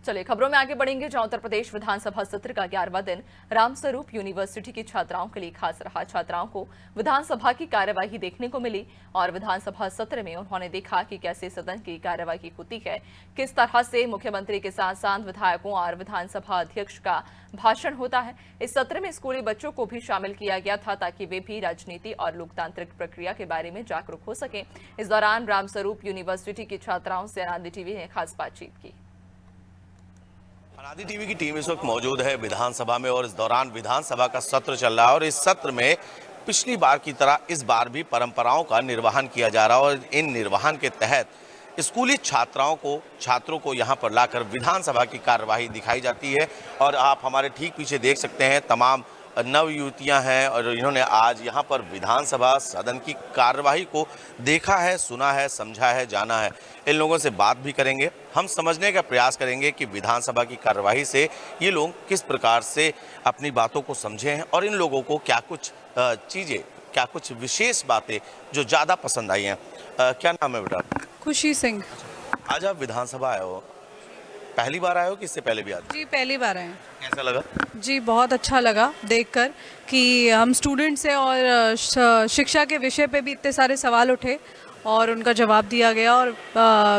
चलिए खबरों में आगे बढ़ेंगे। जहां उत्तर प्रदेश विधानसभा सत्र का 11वां दिन रामस्वरूप यूनिवर्सिटी की छात्राओं के लिए खास रहा। छात्राओं को विधानसभा की कार्यवाही देखने को मिली और विधानसभा सत्र में उन्होंने देखा कि कैसे सदन की कार्यवाही होती है, किस तरह से मुख्यमंत्री के साथ साथ विधायकों और विधानसभा अध्यक्ष का भाषण होता है। इस सत्र में स्कूली बच्चों को भी शामिल किया गया था ताकि वे भी राजनीति और लोकतांत्रिक प्रक्रिया के बारे में जागरूक हो सके। इस दौरान रामस्वरूप यूनिवर्सिटी की छात्राओं से अनादि टीवी ने खास बातचीत की। अनादि टीवी की टीम इस वक्त मौजूद है विधानसभा में और इस दौरान विधानसभा का सत्र चल रहा है और इस सत्र में पिछली बार की तरह इस बार भी परंपराओं का निर्वहन किया जा रहा है और इन निर्वहन के तहत स्कूली छात्रों को यहाँ पर लाकर विधानसभा की कार्यवाही दिखाई जाती है। और आप हमारे ठीक पीछे देख सकते हैं तमाम नव युवतियाँ हैं और इन्होंने आज यहाँ पर विधानसभा सदन की कार्यवाही को देखा है, सुना है, समझा है, जाना है। इन लोगों से बात भी करेंगे, हम समझने का प्रयास करेंगे कि विधानसभा की कार्यवाही से ये लोग किस प्रकार से अपनी बातों को समझे हैं और इन लोगों को क्या कुछ चीज़ें, क्या कुछ विशेष बातें जो ज़्यादा पसंद आई हैं। क्या नाम है बेटा? खुशी सिंह। आज आप विधानसभा आए हो, पहली बार आए हो कि इससे पहले भी आए? जी पहली बार आए। कैसा लगा? जी बहुत अच्छा लगा देखकर कि हम स्टूडेंट्स हैं और शिक्षा के विषय पे भी इतने सारे सवाल उठे और उनका जवाब दिया गया और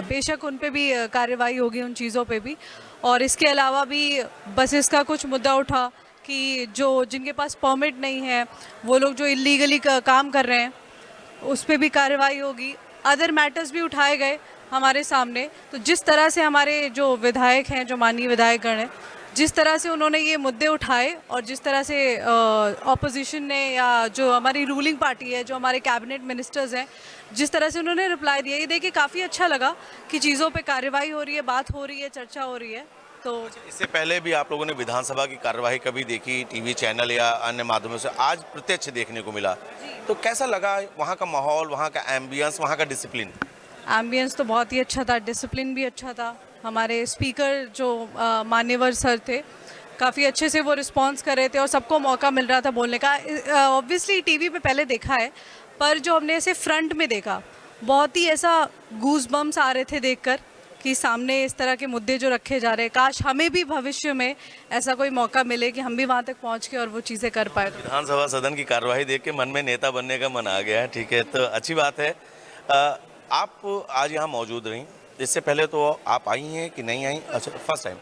बेशक उन पे भी कार्यवाही होगी उन चीज़ों पे भी। और इसके अलावा भी बस इसका कुछ मुद्दा उठा कि जिनके पास परमिट नहीं है वो लोग जो इलीगली काम कर रहे हैं उस पर भी कार्यवाही होगी। अदर मैटर्स भी उठाए गए हमारे सामने। तो जिस तरह से हमारे जो विधायक हैं, जो माननीय विधायकगण हैं, जिस तरह से उन्होंने ये मुद्दे उठाए और जिस तरह से ऑपोजिशन ने या जो हमारी रूलिंग पार्टी है, जो हमारे कैबिनेट मिनिस्टर्स हैं, जिस तरह से उन्होंने रिप्लाई दिया, ये देखिए काफ़ी अच्छा लगा कि चीज़ों पे कार्यवाही हो रही है, बात हो रही है, चर्चा हो रही है। तो इससे पहले भी आप लोगों ने विधानसभा की कार्यवाही कभी देखी टीवी चैनल या अन्य माध्यमों से, आज प्रत्यक्ष देखने को मिला, तो कैसा लगा वहाँ का माहौल, वहाँ का एम्बियंस, वहाँ का डिसिप्लिन? एम्बियंस तो बहुत ही अच्छा था, डिसिप्लिन भी अच्छा था। हमारे स्पीकर जो मान्यवर सर थे काफ़ी अच्छे से वो रिस्पांस कर रहे थे और सबको मौका मिल रहा था बोलने का। ऑब्वियसली टीवी पे पहले देखा है पर जो हमने ऐसे फ्रंट में देखा बहुत ही ऐसा गूज बम्स आ रहे थे देखकर कि सामने इस तरह के मुद्दे जो रखे जा रहे हैं, काश हमें भी भविष्य में ऐसा कोई मौका मिले कि हम भी वहाँ तक पहुँच के और वो चीज़ें कर पाए। विधानसभा सदन की कार्यवाही देख के मन में नेता बनने का मन आ गया है। ठीक है, तो अच्छी बात है। आप आज यहाँ मौजूद रहीं, इससे पहले तो आप आई हैं कि नहीं आई? अच्छा, फर्स्ट टाइम।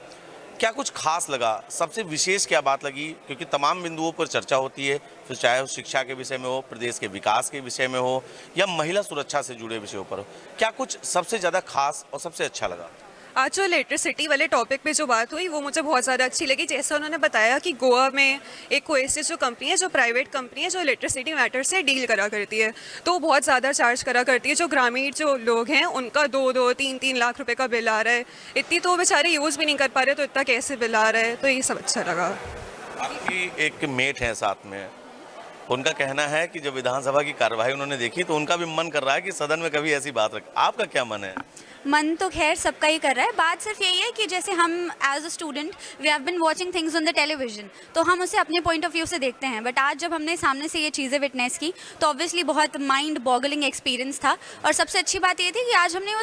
क्या कुछ खास लगा, सबसे विशेष क्या बात लगी? क्योंकि तमाम बिंदुओं पर चर्चा होती है, फिर चाहे वो शिक्षा के विषय में हो, प्रदेश के विकास के विषय में हो या महिला सुरक्षा से जुड़े विषयों पर हो, क्या कुछ सबसे ज़्यादा खास और सबसे अच्छा लगा? आज जो इलेक्ट्रिसिटी वाले टॉपिक पे जो बात हुई वो मुझे बहुत ज़्यादा अच्छी लगी। जैसा उन्होंने बताया कि गोवा में एक कोएसिस जो कंपनी है, जो प्राइवेट कंपनी है, जो इलेक्ट्रिसिटी मैटर से डील करा करती है, तो बहुत ज़्यादा चार्ज करा करती है। जो ग्रामीण जो लोग हैं उनका 2-3 लाख रुपए का बिल आ रहा है, इतनी तो बेचारे यूज़ भी नहीं कर पा रहे, तो इतना कैसे बिल आ रहा है, तो ये सब अच्छा लगा। आपकी एक मेट है साथ में, उनका कहना है कि जब विधानसभा की कार्यवाही उन्होंने देखी तो उनका भी मन कर रहा है कि सदन में कभी ऐसी बात रख। आपका क्या मन है? मन तो खैर सबका ही कर रहा है। बात सिर्फ यही है कि जैसे हम as a student we have been watching things on the television, तो हम उसे अपने पॉइंट ऑफ व्यू से देखते हैं, बट आज जब हमने सामने से ये चीज़ें विटनेस की तो ऑब्वियसली बहुत माइंड बॉगलिंग एक्सपीरियंस था। और सबसे अच्छी बात ये थी कि आज हमने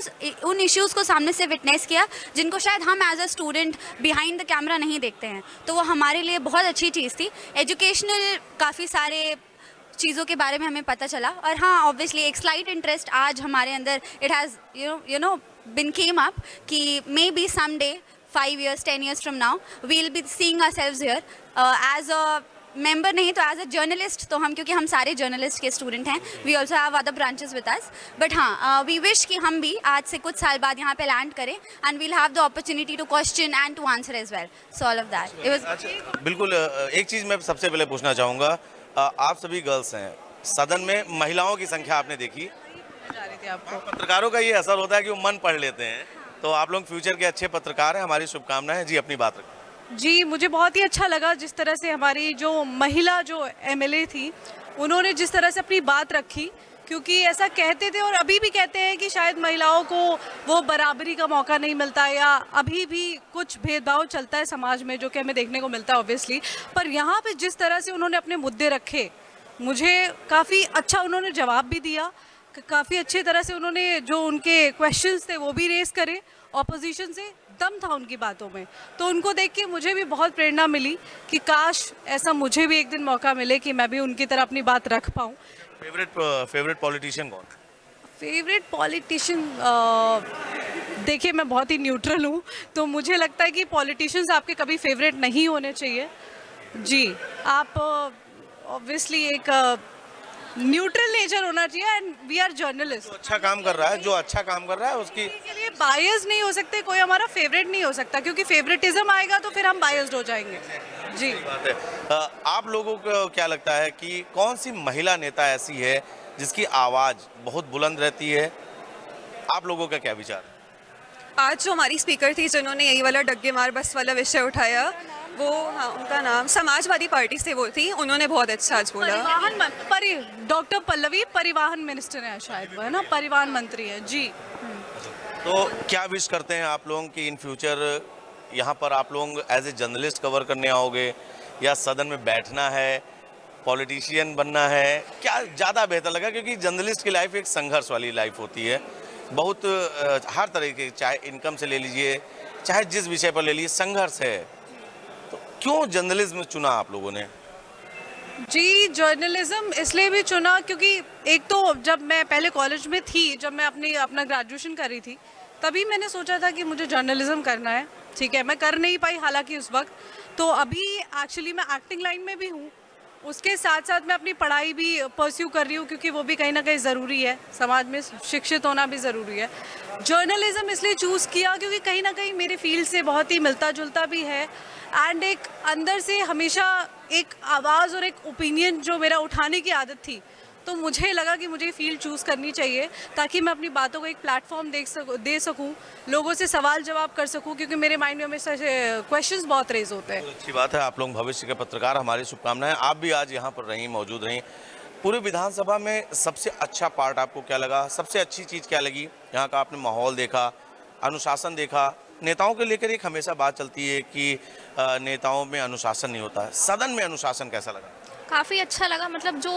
उन इश्यूज़ को सामने से विटनेस किया जिनको शायद हम as a student behind the camera नहीं देखते हैं, तो वो हमारे लिए बहुत अच्छी चीज़ थी। एजुकेशनल काफ़ी सारे चीज़ों के बारे में हमें पता चला। और हाँ, ऑब्वियसली एक स्लाइट इंटरेस्ट आज हमारे अंदर it has you know been came up कि may be some day 5 years 10 years from now we will be seeing ourselves here as a member, नहीं तो एज अ जर्नलिस्ट। तो हम, क्योंकि हम सारे जर्नलिस्ट के स्टूडेंट हैं, we also have other branches with us, but हाँ वी विश कि हम भी आज से कुछ साल बाद यहाँ पे लैंड करें and we'll have the opportunity to question and to answer as well. So all of that it was. बिल्कुल। एक चीज़ मैं सबसे पहले पूछना चाहूँगा, आप सभी गर्ल्स हैं, सदन में महिलाओं की संख्या आपने देखी? पत्रकारों का ये असर होता है कि वो मन पढ़ लेते हैं, तो आप लोग फ्यूचर के अच्छे पत्रकार हैं, हमारी शुभकामनाएं। जी, अपनी बात रखें। जी, मुझे बहुत ही अच्छा लगा जिस तरह से हमारी जो महिला जो एमएलए थी उन्होंने जिस तरह से अपनी बात रखी, क्योंकि ऐसा कहते थे और अभी भी कहते हैं कि शायद महिलाओं को वो बराबरी का मौका नहीं मिलता या अभी भी कुछ भेदभाव चलता है समाज में, जो कि हमें देखने को मिलता है ऑब्वियसली। पर यहाँ पे जिस तरह से उन्होंने अपने मुद्दे रखे, मुझे काफ़ी अच्छा उन्होंने जवाब भी दिया, काफ़ी अच्छी तरह से उन्होंने जो उनके क्वेश्चंस थे वो भी रेस करे, ऑपोजिशन से दम था उनकी बातों में। तो उनको देख के मुझे भी बहुत प्रेरणा मिली कि काश ऐसा मुझे भी एक दिन मौका मिले कि मैं भी उनकी तरह अपनी बात रख पाऊँ। फेवरेट पॉलिटिशियन कौन? फेवरेट पॉलिटिशियन देखिए, मैं बहुत ही न्यूट्रल हूँ, तो मुझे लगता है कि पॉलिटिशियंस आपके कभी फेवरेट नहीं होने चाहिए। जी, आप ऑब्वियसली एक न्यूट्रल नेचर होना चाहिए, एंड वी आर जर्नलिस्ट। जो अच्छा काम कर रहा है उसकी के लिए बायस नहीं हो सकते, कोई हमारा फेवरेट नहीं हो सकता, क्योंकि फेवरेटिज्म आएगा तो फिर हम बायस्ड हो जाएंगे। जी, बात है। आप लोगों को क्या लगता है कि कौन सी महिला नेता ऐसी है जिसकी आवाज़ बहुत बुलंद रहती है? आप लोगों का क्या विचार है? आज जो हमारी स्पीकर थी जिन्होंने यही वाला डग्गे मार बस वाला विषय उठाया, वो, हाँ, उनका नाम समाजवादी पार्टी से वो थी, उन्होंने बहुत अच्छा आज बोला। डॉक्टर पल्लवी परिवहन मिनिस्टर है शायद वो, है ना, परिवहन मंत्री है। जी। तो क्या विश करते हैं आप लोग कि इन फ्यूचर यहाँ पर आप लोग एज ए जर्नलिस्ट कवर करने आओगे, या सदन में बैठना है, पॉलिटिशियन बनना है? क्या ज़्यादा बेहतर लगा? क्योंकि जर्नलिस्ट की लाइफ एक संघर्ष वाली लाइफ होती है, बहुत हर तरह के, चाहे इनकम से ले लीजिए, चाहे जिस विषय पर ले लीजिए, संघर्ष है। तो क्यों जर्नलिज्म चुना आप लोगों ने? जी, जर्नलिज्म इसलिए भी चुना क्योंकि एक तो जब मैं पहले कॉलेज में थी, जब मैं अपना ग्रेजुएशन कर रही थी, तभी मैंने सोचा था कि मुझे जर्नलिज्म करना है। ठीक है, मैं कर नहीं पाई हालांकि उस वक्त। तो अभी एक्चुअली मैं एक्टिंग लाइन में भी हूँ, उसके साथ साथ मैं अपनी पढ़ाई भी परस्यू कर रही हूँ, क्योंकि वो भी कहीं ना कहीं ज़रूरी है, समाज में शिक्षित होना भी ज़रूरी है। जर्नलिज्म इसलिए चूज़ किया क्योंकि कहीं ना कहीं मेरे फील्ड से बहुत ही मिलता जुलता भी है, एंड एक अंदर से हमेशा एक आवाज़ और एक ओपिनियन जो मेरा उठाने की आदत थी, तो मुझे लगा कि मुझे फील्ड चूज़ करनी चाहिए ताकि मैं अपनी बातों को एक प्लेटफॉर्म दे सकूं, लोगों से सवाल जवाब कर सकूं, क्योंकि मेरे माइंड में हमेशा से क्वेश्चंस बहुत रेज होते हैं। अच्छी बात है, आप लोग भविष्य के पत्रकार, हमारी शुभकामनाएं। आप भी आज यहाँ पर रहीं, मौजूद रहीं। पूरे विधानसभा में सबसे अच्छा पार्ट आपको क्या लगा? सबसे अच्छी चीज़ क्या लगी? यहाँ का आपने माहौल देखा, अनुशासन देखा। नेताओं के लेकर एक हमेशा बात चलती है कि नेताओं में अनुशासन नहीं होता है, सदन में अनुशासन कैसा लगा? काफ़ी अच्छा लगा, मतलब जो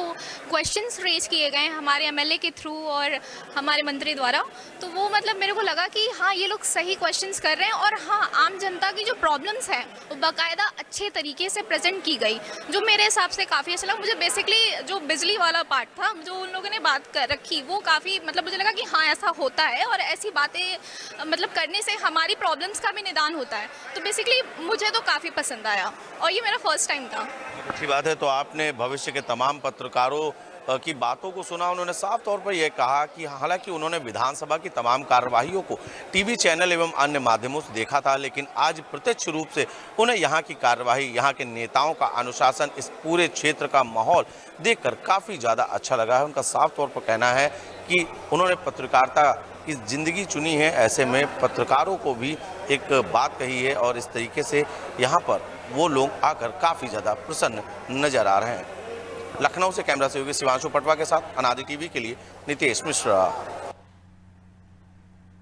क्वेश्चंस रेज किए गए हैं हमारे एमएलए के थ्रू और हमारे मंत्री द्वारा, तो वो मतलब मेरे को लगा कि हाँ, ये लोग सही क्वेश्चंस कर रहे हैं, और हाँ, आम जनता की जो प्रॉब्लम्स हैं वो बाकायदा अच्छे तरीके से प्रेजेंट की गई, जो मेरे हिसाब से काफ़ी अच्छा लगा। मुझे बेसिकली जो बिजली वाला पार्ट था, जो उन लोगों ने बात कर रखी, वो काफ़ी मतलब मुझे लगा कि हाँ, ऐसा होता है और ऐसी बातें मतलब करने से हमारी प्रॉब्लम्स का भी निदान होता है। तो बेसिकली मुझे तो काफ़ी पसंद आया, और ये मेरा फर्स्ट टाइम था। अच्छी बात है। तो आपने भविष्य के तमाम पत्रकारों की बातों को सुना। उन्होंने साफ तौर पर यह कहा कि हालांकि उन्होंने विधानसभा की तमाम कार्यवाहियों को टीवी चैनल एवं अन्य माध्यमों से देखा था, लेकिन आज प्रत्यक्ष रूप से उन्हें यहाँ की कार्यवाही, यहाँ के नेताओं का अनुशासन, इस पूरे क्षेत्र का माहौल देखकर काफ़ी ज़्यादा अच्छा लगा है। उनका साफ तौर पर कहना है कि उन्होंने पत्रकारिता की ज़िंदगी चुनी है, ऐसे में पत्रकारों को भी एक बात कही है, और इस तरीके से यहाँ पर वो लोग आकर काफ़ी ज़्यादा प्रसन्न नजर आ रहे हैं। लखनऊ से कैमरा सहयोगी शिवांशु पटवा के साथ अनादि टीवी के लिए नितेश मिश्रा।